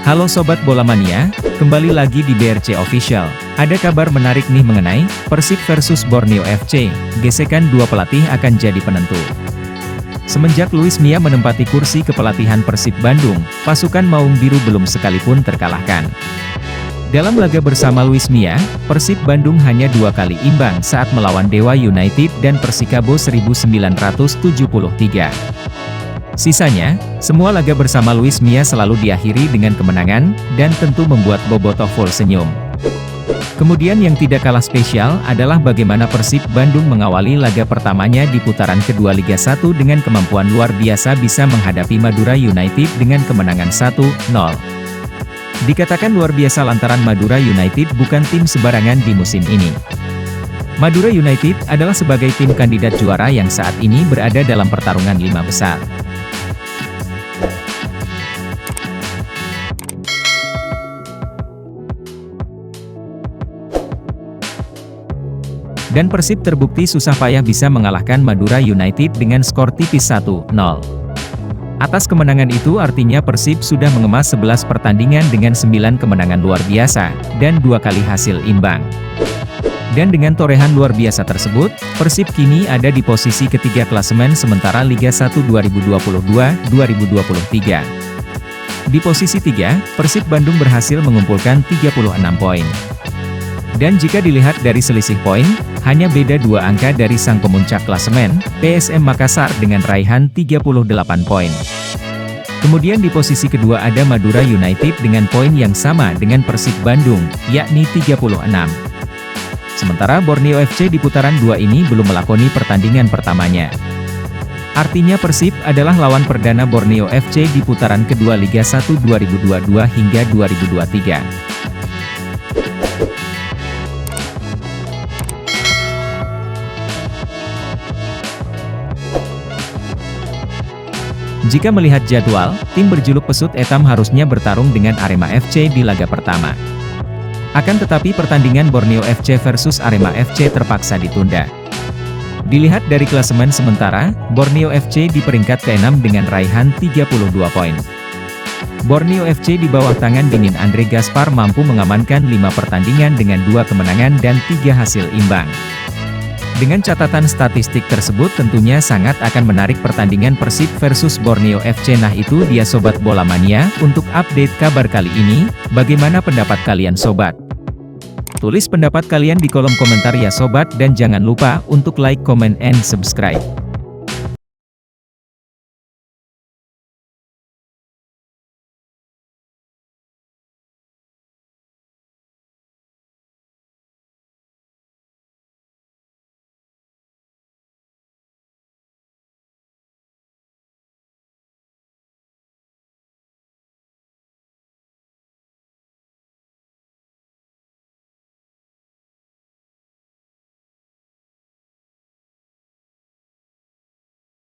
Halo Sobat Bola Mania, kembali lagi di BRC Official. Ada kabar menarik nih mengenai Persib versus Borneo FC, gesekan dua pelatih akan jadi penentu. Semenjak Luis Mia menempati kursi kepelatihan Persib Bandung, pasukan Maung Biru belum sekalipun terkalahkan. Dalam laga bersama Luis Mia, Persib Bandung hanya 2 kali imbang saat melawan Dewa United dan Persikabo 1973. Sisanya, semua laga bersama Luis Mia selalu diakhiri dengan kemenangan, dan tentu membuat Bobotoh full senyum. Kemudian yang tidak kalah spesial adalah bagaimana Persib Bandung mengawali laga pertamanya di putaran kedua Liga 1 dengan kemampuan luar biasa bisa menghadapi Madura United dengan kemenangan 1-0. Dikatakan luar biasa lantaran Madura United bukan tim sembarangan di musim ini. Madura United adalah sebagai tim kandidat juara yang saat ini berada dalam pertarungan 5 besar. Dan Persib terbukti susah payah bisa mengalahkan Madura United dengan skor tipis 1-0. Atas kemenangan itu artinya Persib sudah mengemas 11 pertandingan dengan 9 kemenangan luar biasa, dan 2 kali hasil imbang. Dan dengan torehan luar biasa tersebut, Persib kini ada di posisi ketiga klasemen sementara Liga 1 2022-2023. Di posisi 3, Persib Bandung berhasil mengumpulkan 36 poin. Dan jika dilihat dari selisih poin, hanya beda 2 angka dari sang pemuncak klasemen, PSM Makassar dengan raihan 38 poin. Kemudian di posisi kedua ada Madura United dengan poin yang sama dengan Persib Bandung, yakni 36. Sementara Borneo FC di putaran 2 ini belum melakoni pertandingan pertamanya. Artinya Persib adalah lawan perdana Borneo FC di putaran kedua Liga 1 2022 hingga 2023. Jika melihat jadwal, tim berjuluk Pesut Etam harusnya bertarung dengan Arema FC di laga pertama. Akan tetapi pertandingan Borneo FC versus Arema FC terpaksa ditunda. Dilihat dari klasemen sementara, Borneo FC di peringkat ke-6 dengan raihan 32 poin. Borneo FC di bawah tangan dingin Andre Gaspar mampu mengamankan 5 pertandingan dengan 2 kemenangan dan 3 hasil imbang. Dengan catatan statistik tersebut tentunya sangat akan menarik pertandingan Persib versus Borneo FC. Nah itu dia Sobat Bola Mania, untuk update kabar kali ini, bagaimana pendapat kalian Sobat? Tulis pendapat kalian di kolom komentar ya Sobat dan jangan lupa untuk like, comment, and subscribe.